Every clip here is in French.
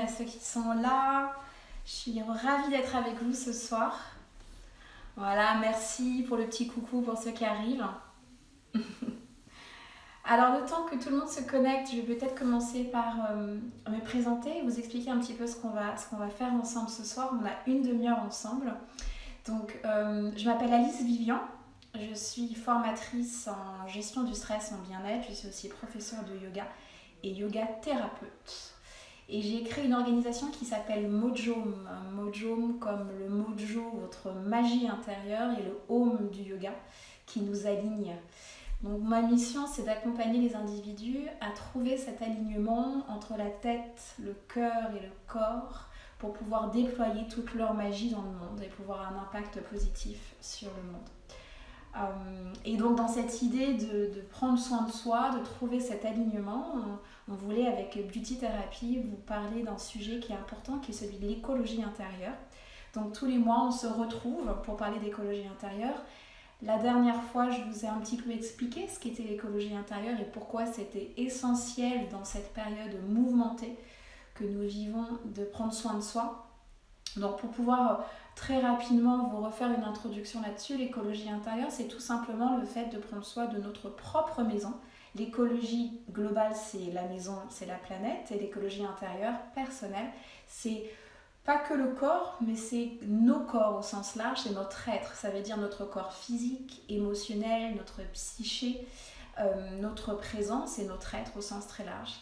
à ceux qui sont là. Je suis ravie d'être avec vous ce soir. Voilà, merci pour le petit coucou pour ceux qui arrivent. Alors, le temps que tout le monde se connecte, je vais peut-être commencer par me présenter et vous expliquer un petit peu ce qu'on va faire ensemble ce soir. On a une demi-heure ensemble. Donc, je m'appelle Alice Vivian. Je suis formatrice en gestion du stress, en bien-être. Je suis aussi professeure de yoga et yoga thérapeute. Et j'ai créé une organisation qui s'appelle Mojom. Mojom comme le mojo, votre magie intérieure, et le home du yoga qui nous aligne. Donc ma mission, c'est d'accompagner les individus à trouver cet alignement entre la tête, le cœur et le corps pour pouvoir déployer toute leur magie dans le monde et pouvoir avoir un impact positif sur le monde. Et donc dans cette idée de prendre soin de soi, de trouver cet alignement, on voulait avec Beauty Therapy vous parler d'un sujet qui est important, qui est celui de l'écologie intérieure. Donc tous les mois, on se retrouve pour parler d'écologie intérieure. La dernière fois, je vous ai un petit peu expliqué ce qu'était l'écologie intérieure et pourquoi c'était essentiel dans cette période mouvementée que nous vivons de prendre soin de soi. Donc pour pouvoir très rapidement vous refaire une introduction là-dessus, l'écologie intérieure, c'est tout simplement le fait de prendre soin de notre propre maison. L'écologie globale, c'est la maison, c'est la planète, et l'écologie intérieure, personnelle, c'est pas que le corps, mais c'est nos corps au sens large, c'est notre être. Ça veut dire notre corps physique, émotionnel, notre psyché, notre présence et notre être au sens très large.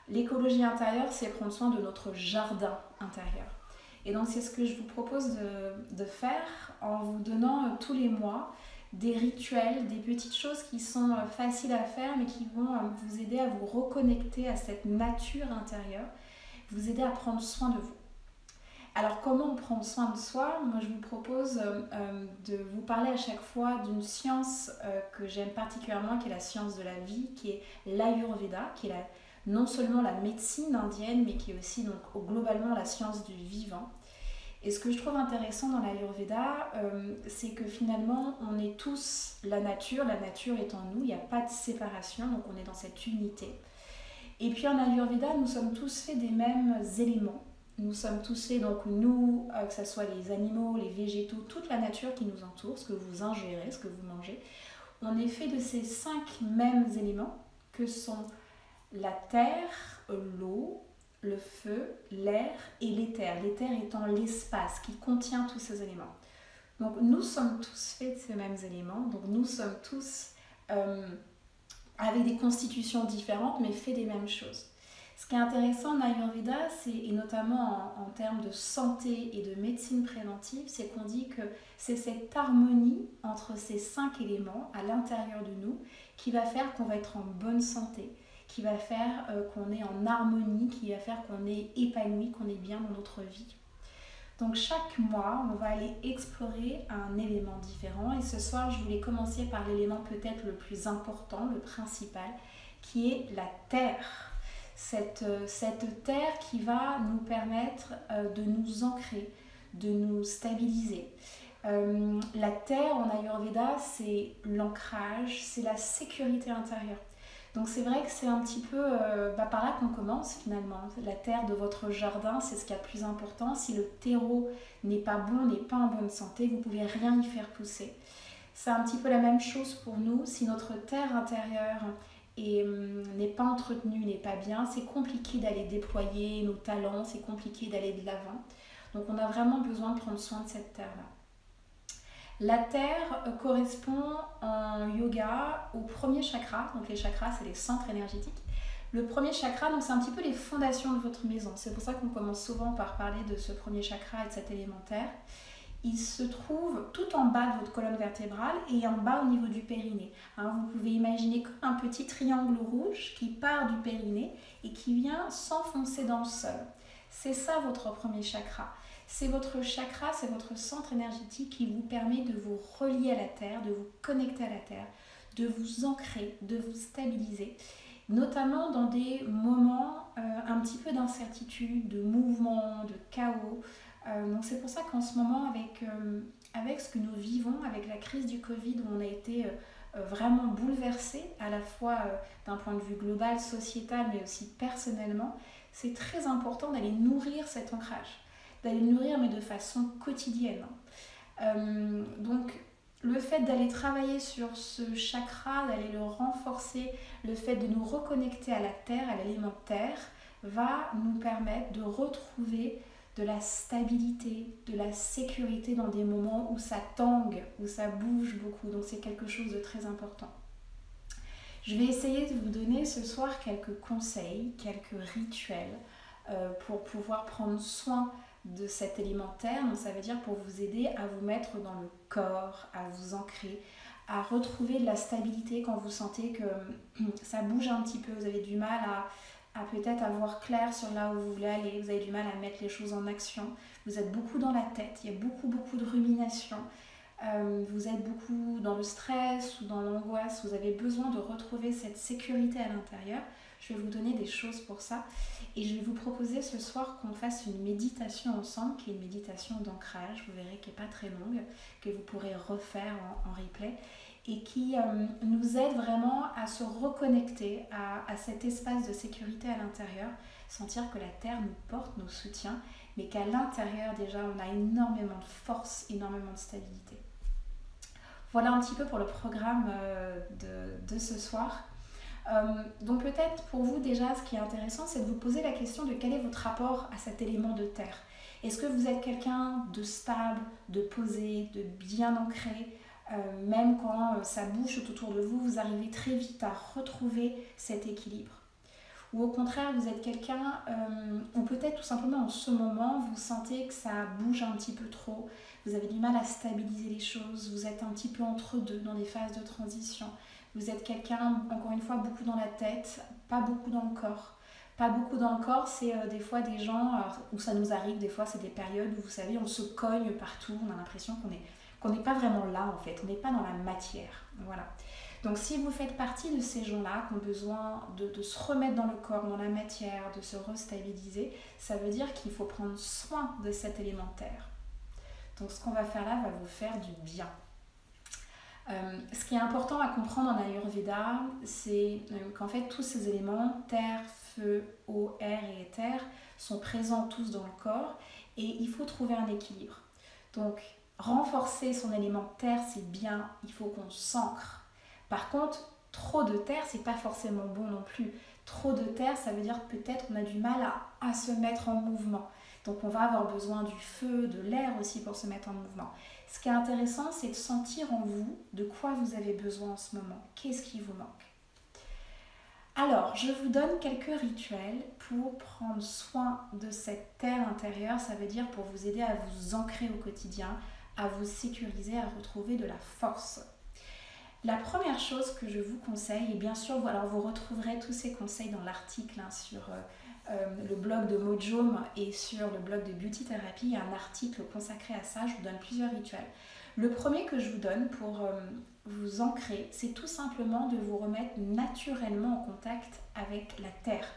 L'écologie intérieure, c'est prendre soin de notre jardin intérieur. Et donc c'est ce que je vous propose de faire en vous donnant tous les mois des rituels, des petites choses qui sont faciles à faire mais qui vont vous aider à vous reconnecter à cette nature intérieure, vous aider à prendre soin de vous. Alors comment prendre soin de soi? Moi je vous propose de vous parler à chaque fois d'une science que j'aime particulièrement, qui est la science de la vie, qui est l'Ayurveda, qui est non seulement la médecine indienne, mais qui est aussi donc, globalement la science du vivant. Et ce que je trouve intéressant dans l'Ayurveda, c'est que finalement on est tous la nature est en nous, il n'y a pas de séparation, donc on est dans cette unité. Et puis en Ayurveda, nous sommes tous faits des mêmes éléments. Nous sommes tous faits, donc nous, que ce soit les animaux, les végétaux, toute la nature qui nous entoure, ce que vous ingérez, ce que vous mangez, on est fait de ces 5 mêmes éléments que sont la terre, l'eau, le feu, l'air et l'éther. L'éther étant l'espace qui contient tous ces éléments. Donc nous sommes tous faits de ces mêmes éléments, donc nous sommes tous avec des constitutions différentes mais faits des mêmes choses. Ce qui est intéressant en Ayurveda, et notamment en termes de santé et de médecine préventive, c'est qu'on dit que c'est cette harmonie entre ces 5 éléments à l'intérieur de nous qui va faire qu'on va être en bonne santé, qui va faire qu'on est en harmonie, qui va faire qu'on est épanoui, qu'on est bien dans notre vie. Donc chaque mois, on va aller explorer un élément différent. Et ce soir, je voulais commencer par l'élément peut-être le plus important, le principal, qui est la terre. Cette terre qui va nous permettre de nous ancrer, de nous stabiliser. La terre en Ayurveda, c'est l'ancrage, c'est la sécurité intérieure. Donc c'est vrai que c'est un petit peu par là qu'on commence finalement. La terre de votre jardin, c'est ce qu'il y a de plus important. Si le terreau n'est pas bon, n'est pas en bonne santé, vous ne pouvez rien y faire pousser. C'est un petit peu la même chose pour nous. Si notre terre intérieure n'est pas entretenue, n'est pas bien, c'est compliqué d'aller déployer nos talents, c'est compliqué d'aller de l'avant. Donc on a vraiment besoin de prendre soin de cette terre-là. La terre correspond en yoga au premier chakra. Donc les chakras, c'est les centres énergétiques. Le premier chakra, donc c'est un petit peu les fondations de votre maison. C'est pour ça qu'on commence souvent par parler de ce premier chakra et de cet élémentaire. Il se trouve tout en bas de votre colonne vertébrale et en bas au niveau du périnée. Vous pouvez imaginer comme un petit triangle rouge qui part du périnée et qui vient s'enfoncer dans le sol. C'est ça votre premier chakra. C'est votre chakra, c'est votre centre énergétique qui vous permet de vous relier à la terre, de vous connecter à la terre, de vous ancrer, de vous stabiliser, notamment dans des moments un petit peu d'incertitude, de mouvement, de chaos. Donc c'est pour ça qu'en ce moment, avec ce que nous vivons, avec la crise du Covid, où on a été vraiment bouleversés, à la fois d'un point de vue global, sociétal, mais aussi personnellement, c'est très important d'aller nourrir cet ancrage, d'aller le nourrir mais de façon quotidienne. Donc le fait d'aller travailler sur ce chakra, d'aller le renforcer, le fait de nous reconnecter à la terre, à l'élément terre, va nous permettre de retrouver de la stabilité, de la sécurité dans des moments où ça tangue, où ça bouge beaucoup. Donc c'est quelque chose de très important. Je vais essayer de vous donner ce soir quelques conseils, quelques rituels pour pouvoir prendre soin de cet élémentaire. Donc ça veut dire pour vous aider à vous mettre dans le corps, à vous ancrer, à retrouver de la stabilité quand vous sentez que ça bouge un petit peu, vous avez du mal à peut-être avoir clair sur là où vous voulez aller, vous avez du mal à mettre les choses en action, vous êtes beaucoup dans la tête, il y a beaucoup de rumination, vous êtes beaucoup dans le stress ou dans l'angoisse, vous avez besoin de retrouver cette sécurité à l'intérieur. Je vais vous donner des choses pour ça et je vais vous proposer ce soir qu'on fasse une méditation ensemble, qui est une méditation d'ancrage, vous verrez qu'elle n'est pas très longue, que vous pourrez refaire en replay et qui nous aide vraiment à se reconnecter à cet espace de sécurité à l'intérieur, sentir que la terre nous porte, nous soutient, mais qu'à l'intérieur déjà on a énormément de force, énormément de stabilité. Voilà un petit peu pour le programme de ce soir. Donc peut-être pour vous déjà ce qui est intéressant c'est de vous poser la question de quel est votre rapport à cet élément de terre. Est-ce que vous êtes quelqu'un de stable, de posé, de bien ancré, même quand ça bouge tout autour de vous, vous arrivez très vite à retrouver cet équilibre? Ou au contraire vous êtes quelqu'un, ou peut-être tout simplement en ce moment vous sentez que ça bouge un petit peu trop, vous avez du mal à stabiliser les choses, vous êtes un petit peu entre deux dans des phases de transition. Vous êtes quelqu'un, encore une fois, beaucoup dans la tête, pas beaucoup dans le corps. Pas beaucoup dans le corps, c'est des fois des gens où ça nous arrive, des fois c'est des périodes où vous savez, on se cogne partout, on a l'impression qu'on n'est pas vraiment là en fait, on n'est pas dans la matière. Voilà. Donc si vous faites partie de ces gens-là qui ont besoin de se remettre dans le corps, dans la matière, de se restabiliser, ça veut dire qu'il faut prendre soin de cet élémentaire. Donc ce qu'on va faire là va vous faire du bien. Ce qui est important à comprendre en Ayurveda, c'est qu'en fait tous ces éléments, terre, feu, eau, air et éther, sont présents tous dans le corps et il faut trouver un équilibre. Donc renforcer son élément terre, c'est bien, il faut qu'on s'ancre. Par contre, trop de terre, c'est pas forcément bon non plus. Trop de terre, ça veut dire peut-être qu'on a du mal à se mettre en mouvement. Donc on va avoir besoin du feu, de l'air aussi pour se mettre en mouvement. Ce qui est intéressant, c'est de sentir en vous de quoi vous avez besoin en ce moment. Qu'est-ce qui vous manque? Alors, je vous donne quelques rituels pour prendre soin de cette terre intérieure. Ça veut dire pour vous aider à vous ancrer au quotidien, à vous sécuriser, à retrouver de la force. La première chose que je vous conseille, et bien sûr, alors vous retrouverez tous ces conseils dans l'article sur le blog de Mojom et sur le blog de Beauty Therapy, il y a un article consacré à ça, je vous donne plusieurs rituels. Le premier que je vous donne pour vous ancrer, c'est tout simplement de vous remettre naturellement en contact avec la terre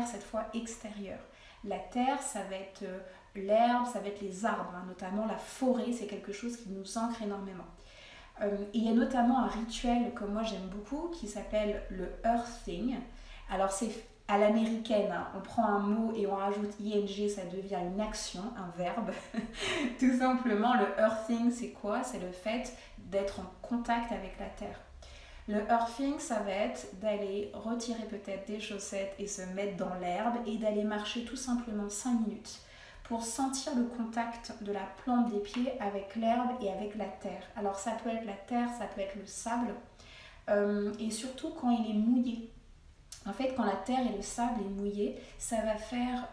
cette fois extérieure. La terre, ça va être l'herbe, ça va être les arbres, notamment la forêt, c'est quelque chose qui nous ancre énormément. Il y a notamment un rituel que moi j'aime beaucoup qui s'appelle le earthing. Alors c'est à l'américaine, on prend un mot et on rajoute ing, ça devient une action, un verbe. Tout simplement, le earthing, c'est quoi? C'est le fait d'être en contact avec la terre. Le earthing, ça va être d'aller retirer peut-être des chaussettes et se mettre dans l'herbe et d'aller marcher tout simplement 5 minutes pour sentir le contact de la plante des pieds avec l'herbe et avec la terre. Alors ça peut être la terre, ça peut être le sable, et surtout quand il est mouillé. En fait, quand la terre et le sable est mouillé, ça va faire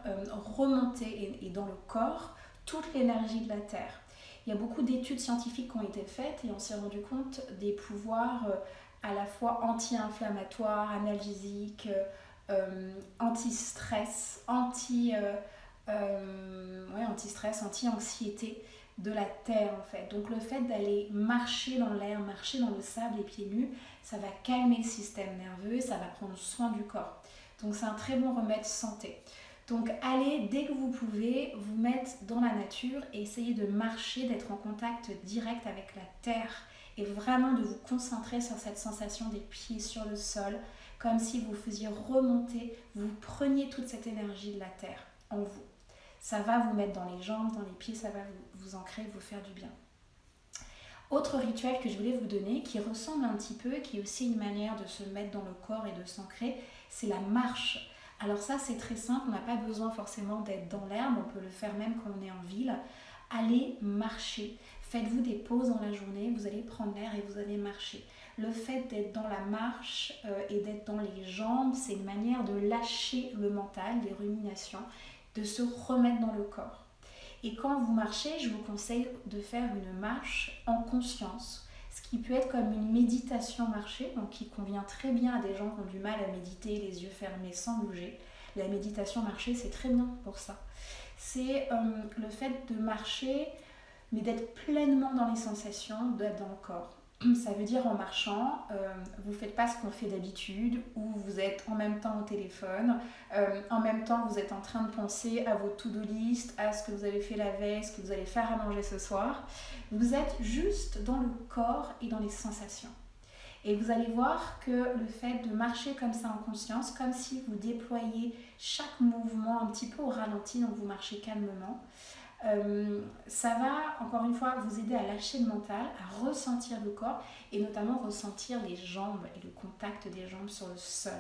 remonter et dans le corps toute l'énergie de la terre. Il y a beaucoup d'études scientifiques qui ont été faites et on s'est rendu compte des pouvoirs à la fois anti-inflammatoires, analgésiques, anti-stress, anti-stress, anti-anxiété de la terre en fait. Donc le fait d'aller marcher dans l'air, marcher dans le sable les pieds nus, ça va calmer le système nerveux et ça va prendre soin du corps. Donc c'est un très bon remède santé. Donc allez, dès que vous pouvez, vous mettre dans la nature et essayez de marcher, d'être en contact direct avec la terre et vraiment de vous concentrer sur cette sensation des pieds sur le sol, comme si vous faisiez remonter, vous preniez toute cette énergie de la terre en vous. Ça va vous mettre dans les jambes, dans les pieds, ça va vous ancrer, vous faire du bien. Autre rituel que je voulais vous donner, qui ressemble un petit peu, qui est aussi une manière de se mettre dans le corps et de s'ancrer, c'est la marche. Alors ça, c'est très simple, on n'a pas besoin forcément d'être dans l'herbe, on peut le faire même quand on est en ville. Allez marcher. Faites-vous des pauses dans la journée, vous allez prendre l'air et vous allez marcher. Le fait d'être dans la marche et d'être dans les jambes, c'est une manière de lâcher le mental, les ruminations, de se remettre dans le corps. Et quand vous marchez, je vous conseille de faire une marche en conscience, ce qui peut être comme une méditation marcher, donc qui convient très bien à des gens qui ont du mal à méditer, les yeux fermés sans bouger. La méditation marcher, c'est très bien pour ça. C'est le fait de marcher, mais d'être pleinement dans les sensations, d'être dans le corps. Ça veut dire en marchant, vous ne faites pas ce qu'on fait d'habitude, où vous êtes en même temps au téléphone, en même temps vous êtes en train de penser à vos to-do list, à ce que vous avez fait la veille, ce que vous allez faire à manger ce soir. Vous êtes juste dans le corps et dans les sensations. Et vous allez voir que le fait de marcher comme ça en conscience, comme si vous déployez chaque mouvement un petit peu au ralenti, donc vous marchez calmement, ça va encore une fois vous aider à lâcher le mental, à ressentir le corps et notamment ressentir les jambes et le contact des jambes sur le sol,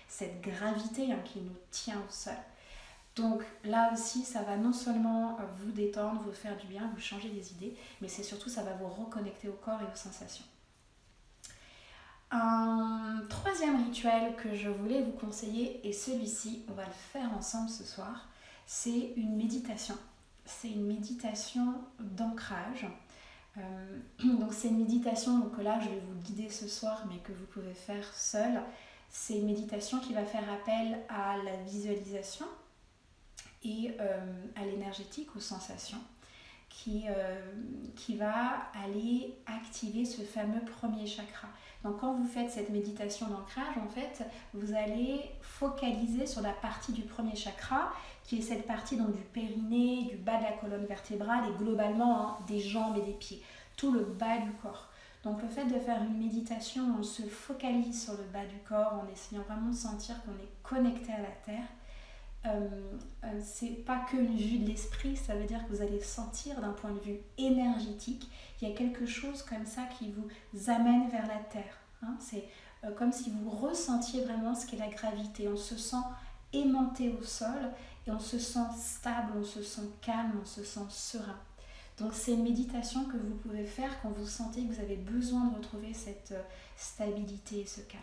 cette gravité qui nous tient au sol. Donc là aussi ça va non seulement vous détendre, vous faire du bien, vous changer les idées, mais c'est surtout ça va vous reconnecter au corps et aux sensations. Un troisième rituel que je voulais vous conseiller, et celui-ci on va le faire ensemble ce soir, c'est une méditation. C'est une méditation d'ancrage. Donc c'est une méditation que là je vais vous guider ce soir, mais que vous pouvez faire seul. C'est une méditation qui va faire appel à la visualisation et à l'énergétique, aux sensations, qui va aller activer ce fameux premier chakra. Donc quand vous faites cette méditation d'ancrage, en fait, vous allez focaliser sur la partie du premier chakra, qui est cette partie donc, du périnée, du bas de la colonne vertébrale et globalement des jambes et des pieds, tout le bas du corps. Donc le fait de faire une méditation où on se focalise sur le bas du corps en essayant vraiment de sentir qu'on est connecté à la terre, c'est pas que une vue de l'esprit, ça veut dire que vous allez sentir d'un point de vue énergétique, il y a quelque chose comme ça qui vous amène vers la terre. C'est comme si vous ressentiez vraiment ce qu'est la gravité. On se sent aimanté au sol et on se sent stable, on se sent calme, on se sent serein. Donc c'est une méditation que vous pouvez faire quand vous sentez que vous avez besoin de retrouver cette stabilité et ce calme.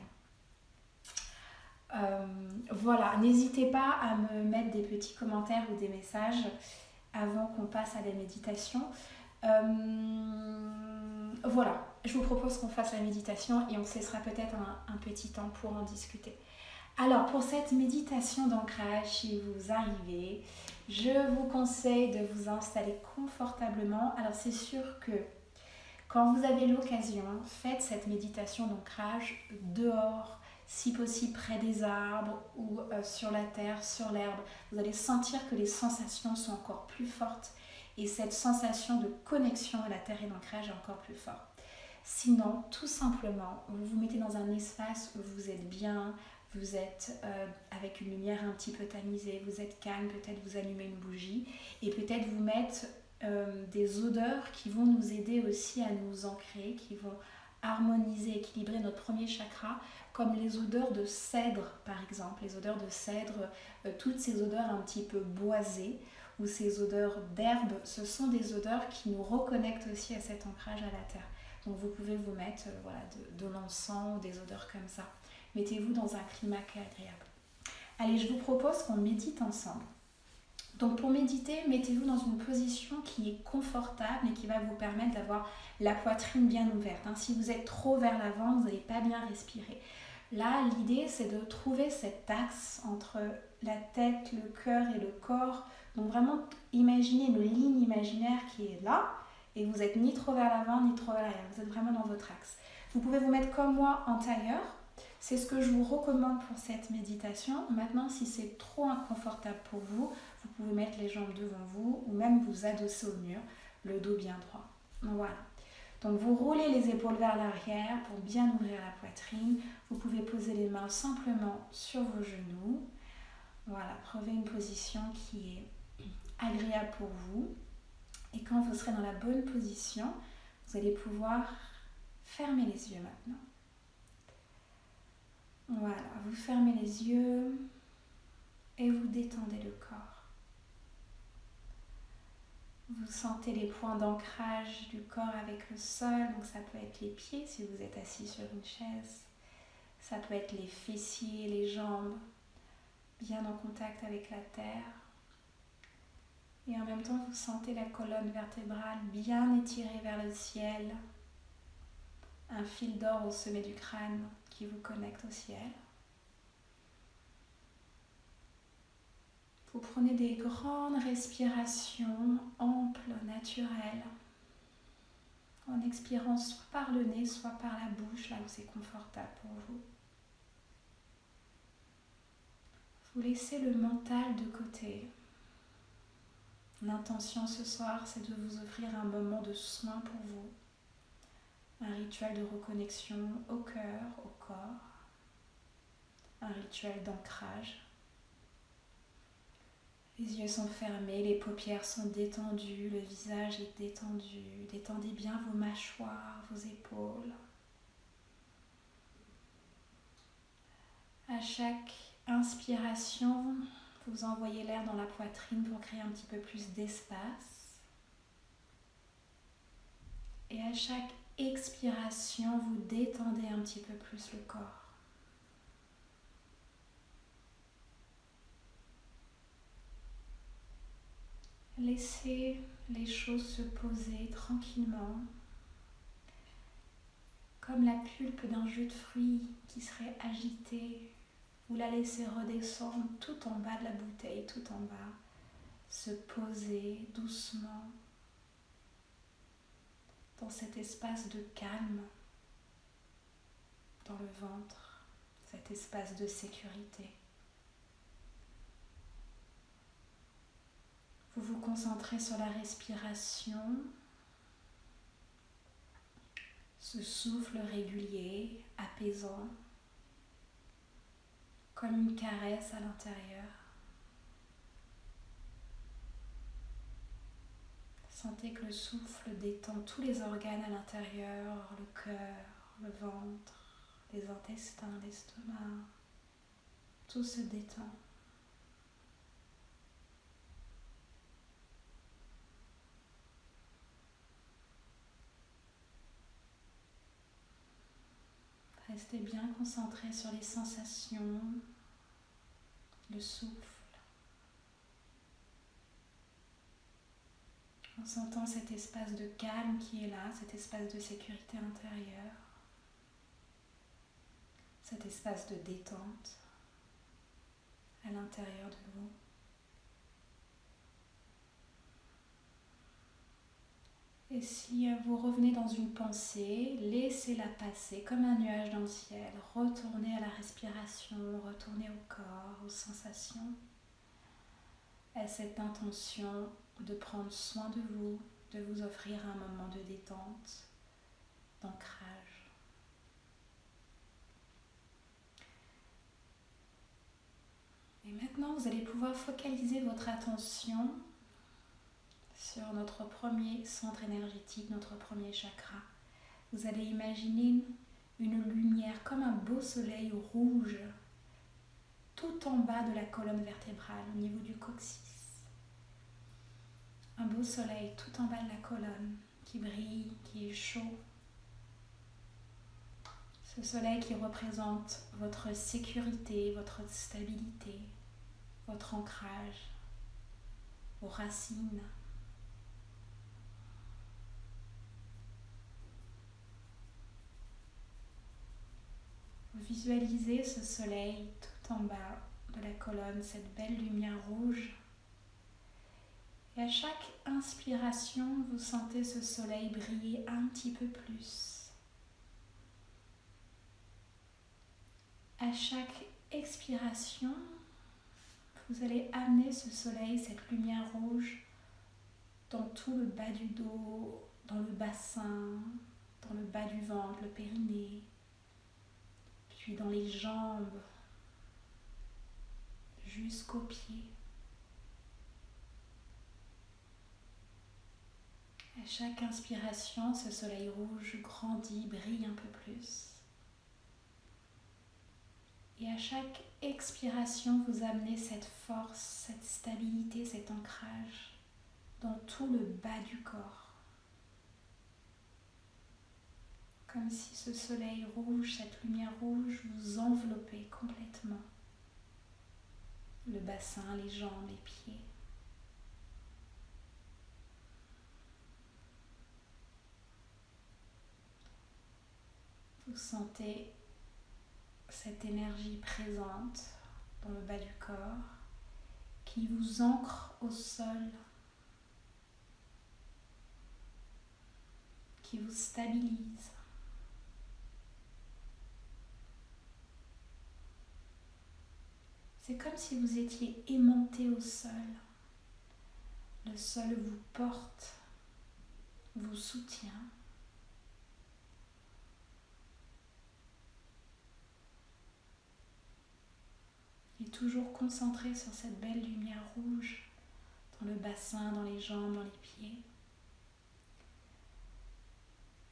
Voilà, n'hésitez pas à me mettre des petits commentaires ou des messages avant qu'on passe à la méditation. Voilà, je vous propose qu'on fasse la méditation et on se laissera peut-être un petit temps pour en discuter. Alors pour cette méditation d'ancrage, si vous arrivez, je vous conseille de vous installer confortablement. Alors c'est sûr que quand vous avez l'occasion, faites cette méditation d'ancrage dehors, si possible près des arbres ou sur la terre, sur l'herbe. Vous allez sentir que les sensations sont encore plus fortes et cette sensation de connexion à la terre et d'ancrage est encore plus forte. Sinon, tout simplement, vous vous mettez dans un espace où vous êtes bien, vous êtes avec une lumière un petit peu tamisée, vous êtes calme, peut-être vous allumez une bougie et peut-être vous mettre des odeurs qui vont nous aider aussi à nous ancrer, qui vont harmoniser, équilibrer notre premier chakra, comme les odeurs de cèdre par exemple, les odeurs de cèdre, toutes ces odeurs un petit peu boisées ou ces odeurs d'herbe, ce sont des odeurs qui nous reconnectent aussi à cet ancrage à la terre. Donc vous pouvez vous mettre de l'encens ou des odeurs comme ça. Mettez-vous dans un climat qui est agréable. Allez, je vous propose qu'on médite ensemble. Donc pour méditer, mettez-vous dans une position qui est confortable et qui va vous permettre d'avoir la poitrine bien ouverte. Si vous êtes trop vers l'avant, vous n'allez pas bien respirer. Là, l'idée, c'est de trouver cet axe entre la tête, le cœur et le corps. Donc vraiment, imaginez une ligne imaginaire qui est là et vous n'êtes ni trop vers l'avant ni trop vers l'arrière. Vous êtes vraiment dans votre axe. Vous pouvez vous mettre comme moi en tailleur. C'est ce que je vous recommande pour cette méditation. Maintenant, si c'est trop inconfortable pour vous, vous pouvez mettre les jambes devant vous ou même vous adosser au mur, le dos bien droit. Donc voilà. Donc vous roulez les épaules vers l'arrière pour bien ouvrir la poitrine. Vous pouvez poser les mains simplement sur vos genoux. Voilà, trouvez une position qui est agréable pour vous. Et quand vous serez dans la bonne position, vous allez pouvoir fermer les yeux maintenant. Voilà, vous fermez les yeux et vous détendez le corps. Vous sentez les points d'ancrage du corps avec le sol, donc ça peut être les pieds si vous êtes assis sur une chaise, ça peut être les fessiers, les jambes, bien en contact avec la terre. Et en même temps, vous sentez la colonne vertébrale bien étirée vers le ciel, un fil d'or au sommet du crâne qui vous connecte au ciel. Vous prenez des grandes respirations amples, naturelles, en expirant soit par le nez, soit par la bouche, là où c'est confortable pour vous. Vous laissez le mental de côté. L'intention ce soir, c'est de vous offrir un moment de soin pour vous, un rituel de reconnexion au cœur, au corps, un rituel d'ancrage. Les yeux sont fermés, les paupières sont détendues, le visage est détendu. Détendez bien vos mâchoires, vos épaules. À chaque inspiration, vous envoyez l'air dans la poitrine pour créer un petit peu plus d'espace. Et à chaque expiration, vous détendez un petit peu plus le corps. Laissez les choses se poser tranquillement, comme la pulpe d'un jus de fruits qui serait agitée. Vous la laissez redescendre tout en bas de la bouteille, tout en bas, se poser doucement dans cet espace de calme, dans le ventre, cet espace de sécurité. Vous vous concentrez sur la respiration, ce souffle régulier, apaisant, comme une caresse à l'intérieur. Sentez que le souffle détend tous les organes à l'intérieur, le cœur, le ventre, les intestins, l'estomac. Tout se détend. Restez bien concentré sur les sensations, le souffle. En sentant cet espace de calme qui est là, cet espace de sécurité intérieure, cet espace de détente à l'intérieur de vous. Et si vous revenez dans une pensée, laissez-la passer comme un nuage dans le ciel. Retournez à la respiration, retournez au corps, aux sensations, à cette intention de prendre soin de vous offrir un moment de détente, d'ancrage. Et maintenant, vous allez pouvoir focaliser votre attention sur notre premier centre énergétique, notre premier chakra. Vous allez imaginer une lumière comme un beau soleil rouge tout en bas de la colonne vertébrale, au niveau du coccyx. Un beau soleil tout en bas de la colonne qui brille, qui est chaud. Ce soleil qui représente votre sécurité, votre stabilité, votre ancrage, vos racines. Vous visualisez ce soleil tout en bas de la colonne, cette belle lumière rouge. Et à chaque inspiration, vous sentez ce soleil briller un petit peu plus. À chaque expiration, vous allez amener ce soleil, cette lumière rouge, dans tout le bas du dos, dans le bassin, dans le bas du ventre, le périnée, puis dans les jambes, jusqu'aux pieds. À chaque inspiration, ce soleil rouge grandit, brille un peu plus. Et à chaque expiration, vous amenez cette force, cette stabilité, cet ancrage dans tout le bas du corps. Comme si ce soleil rouge, cette lumière rouge vous enveloppait complètement. Le bassin, les jambes, les pieds. Vous sentez cette énergie présente dans le bas du corps qui vous ancre au sol, qui vous stabilise. C'est comme si vous étiez aimanté au sol. Le sol vous porte, vous soutient. Et toujours concentré sur cette belle lumière rouge dans le bassin, dans les jambes, dans les pieds.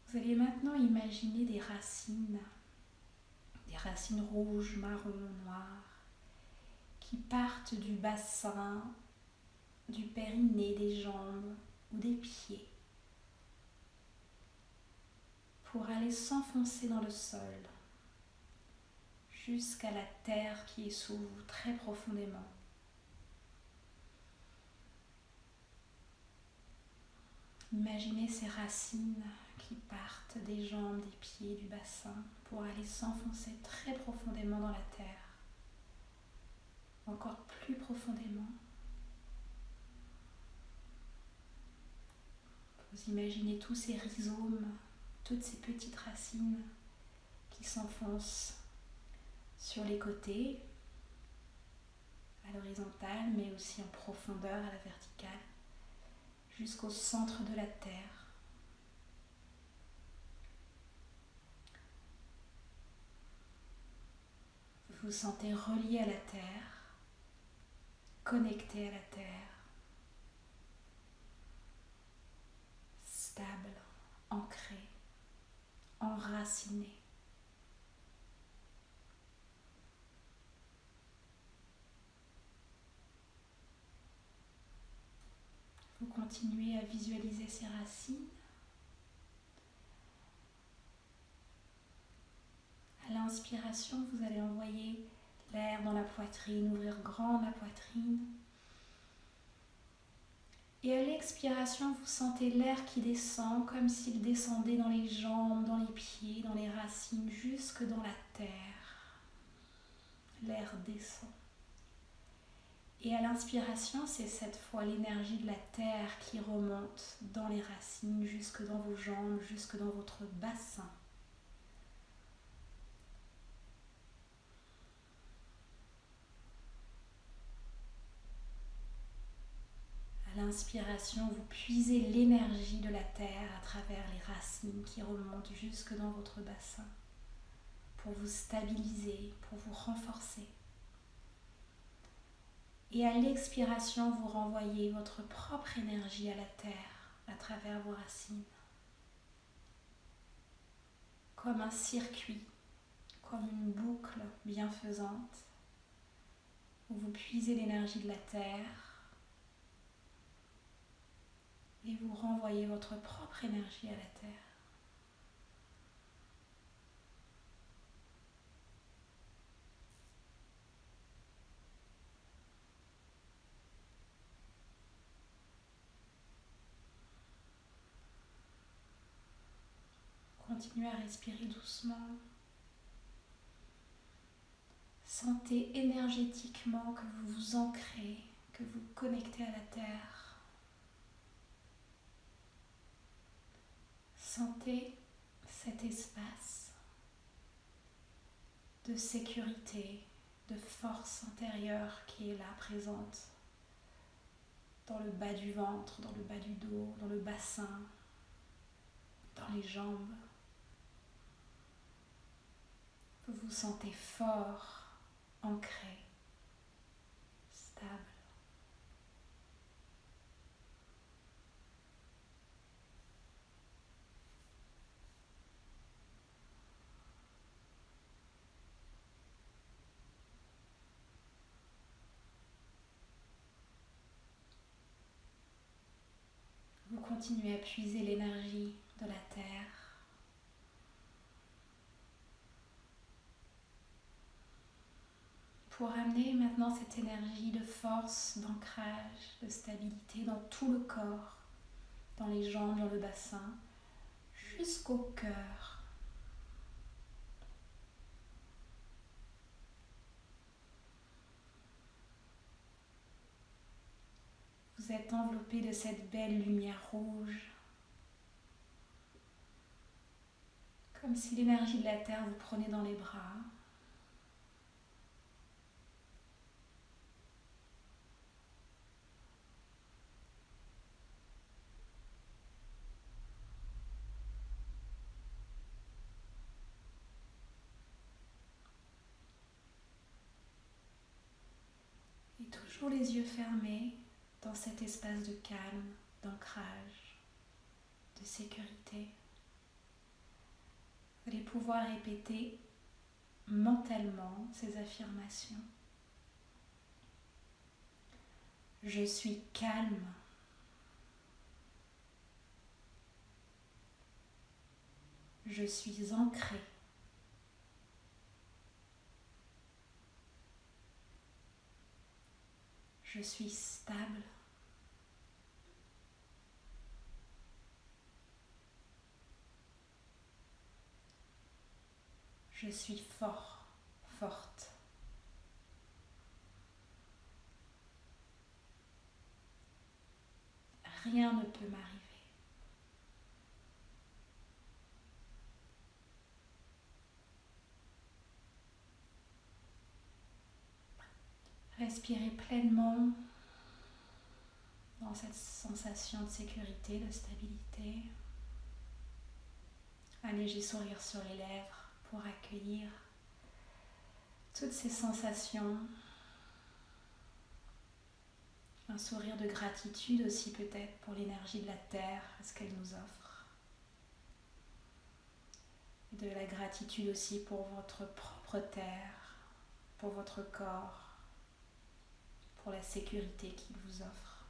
Vous allez maintenant imaginer des racines rouges, marron, noires, qui partent du bassin, du périnée, des jambes ou des pieds, pour aller s'enfoncer dans le sol, jusqu'à la terre qui est sous vous très profondément. Imaginez ces racines qui partent des jambes, des pieds, du bassin pour aller s'enfoncer très profondément dans la terre, encore plus profondément. Vous imaginez tous ces rhizomes, toutes ces petites racines qui s'enfoncent sur les côtés, à l'horizontale, mais aussi en profondeur, à la verticale, jusqu'au centre de la terre. Vous vous sentez relié à la terre, connecté à la terre, stable, ancré, enraciné. Vous continuez à visualiser ces racines. À l'inspiration, vous allez envoyer l'air dans la poitrine, ouvrir grand la poitrine. Et à l'expiration, vous sentez l'air qui descend comme s'il descendait dans les jambes, dans les pieds, dans les racines, jusque dans la terre. L'air descend. Et à l'inspiration, c'est cette fois l'énergie de la terre qui remonte dans les racines, jusque dans vos jambes, jusque dans votre bassin. À l'inspiration, vous puisez l'énergie de la terre à travers les racines qui remontent jusque dans votre bassin pour vous stabiliser, pour vous renforcer. Et à l'expiration, vous renvoyez votre propre énergie à la terre à travers vos racines. Comme un circuit, comme une boucle bienfaisante où vous puisez l'énergie de la terre et vous renvoyez votre propre énergie à la terre. Continuez à respirer doucement. Sentez énergétiquement que vous vous ancrez, que vous connectez à la terre. Sentez cet espace de sécurité, de force intérieure qui est là présente dans le bas du ventre, dans le bas du dos, dans le bassin, dans les jambes. Vous vous sentez fort, ancré, stable. Vous continuez à puiser l'énergie de la terre. Pour amener maintenant cette énergie de force, d'ancrage, de stabilité dans tout le corps, dans les jambes, dans le bassin, jusqu'au cœur. Vous êtes enveloppé de cette belle lumière rouge, comme si l'énergie de la terre vous prenait dans les bras. Et toujours les yeux fermés dans cet espace de calme, d'ancrage, de sécurité. Vous allez pouvoir répéter mentalement ces affirmations. Je suis calme. Je suis ancré. Je suis stable. Je suis fort, forte. Rien ne peut m'arriver. Respirez pleinement dans cette sensation de sécurité, de stabilité. Un léger sourire sur les lèvres pour accueillir toutes ces sensations. Un sourire de gratitude aussi peut-être pour l'énergie de la terre, ce qu'elle nous offre. Et de la gratitude aussi pour votre propre terre, pour votre corps, pour la sécurité qu'il vous offre.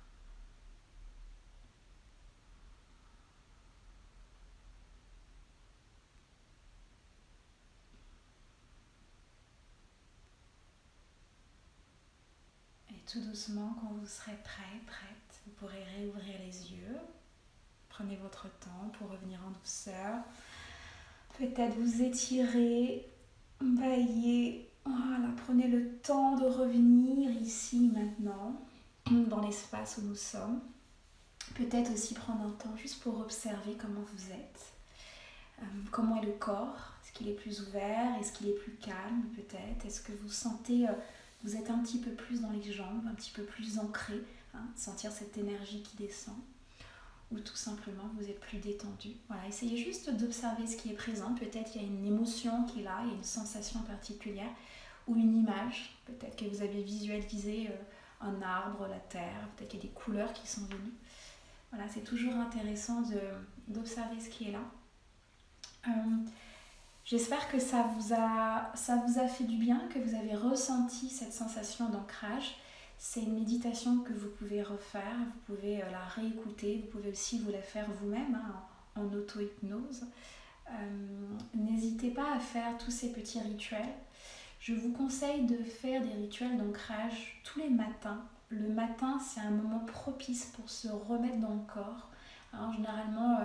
Et tout doucement, quand vous serez prêt, prête, vous pourrez réouvrir les yeux. Prenez votre temps pour revenir en douceur. Peut-être vous étirer, bailler. Voilà, prenez le temps de revenir ici maintenant, dans l'espace où nous sommes. Peut-être aussi prendre un temps juste pour observer comment vous êtes. Comment est le corps? Est-ce qu'il est plus ouvert? Est-ce qu'il est plus calme peut-être? Est-ce que vous sentez, vous êtes un petit peu plus dans les jambes, un petit peu plus ancré, sentir cette énergie qui descend? Ou tout simplement vous êtes plus détendu. Voilà, essayez juste d'observer ce qui est présent. Peut-être il y a une émotion qui est là, il y a une sensation particulière ou une image. Peut-être que vous avez visualisé un arbre, la terre, peut-être qu'il y a des couleurs qui sont venues. Voilà, c'est toujours intéressant d'observer ce qui est là. J'espère que ça vous a fait du bien, que vous avez ressenti cette sensation d'ancrage. C'est une méditation que vous pouvez refaire, vous pouvez la réécouter, vous pouvez aussi vous la faire vous-même en auto-hypnose. N'hésitez pas à faire tous ces petits rituels. Je vous conseille de faire des rituels d'ancrage tous les matins. Le matin, c'est un moment propice pour se remettre dans le corps. Alors, généralement,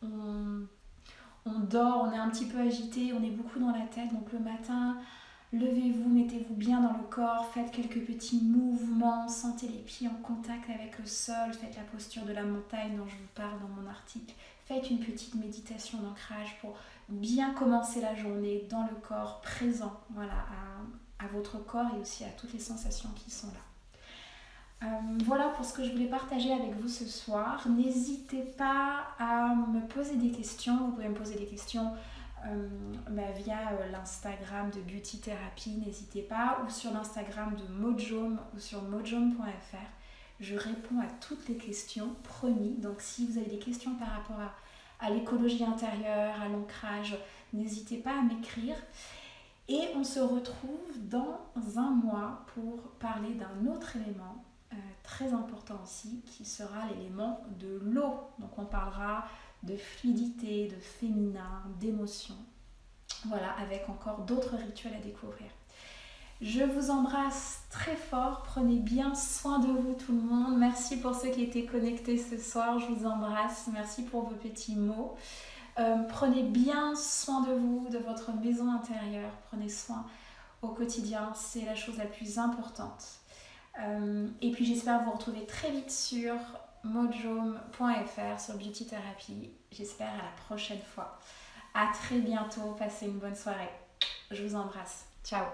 on dort, on est un petit peu agité, on est beaucoup dans la tête. Donc le matin, levez-vous, mettez-vous bien dans le corps, faites quelques petits mouvements, sentez les pieds en contact avec le sol, faites la posture de la montagne dont je vous parle dans mon article. Faites une petite méditation d'ancrage pour bien commencer la journée dans le corps présent, voilà, à votre corps et aussi à toutes les sensations qui sont là. Voilà pour ce que je voulais partager avec vous ce soir. N'hésitez pas à me poser des questions. Vous pouvez me poser des questions via l'Instagram de Beauty Therapy, n'hésitez pas, ou sur l'Instagram de Mojome ou sur mojome.fr. Je réponds à toutes les questions, promis. Donc si vous avez des questions par rapport à l'écologie intérieure, à l'ancrage, n'hésitez pas à m'écrire. Et on se retrouve dans un mois pour parler d'un autre élément très important aussi, qui sera l'élément de l'eau. Donc on parlera de fluidité, de féminin, d'émotion. Voilà, avec encore d'autres rituels à découvrir. Je vous embrasse très fort, prenez bien soin de vous tout le monde. Merci pour ceux qui étaient connectés ce soir, je vous embrasse. Merci pour vos petits mots. Prenez bien soin de vous, de votre maison intérieure. Prenez soin au quotidien, c'est la chose la plus importante. Et puis j'espère vous retrouver très vite sur mojome.fr, sur Beauty Therapy. J'espère à la prochaine fois. À très bientôt, passez une bonne soirée. Je vous embrasse. Ciao.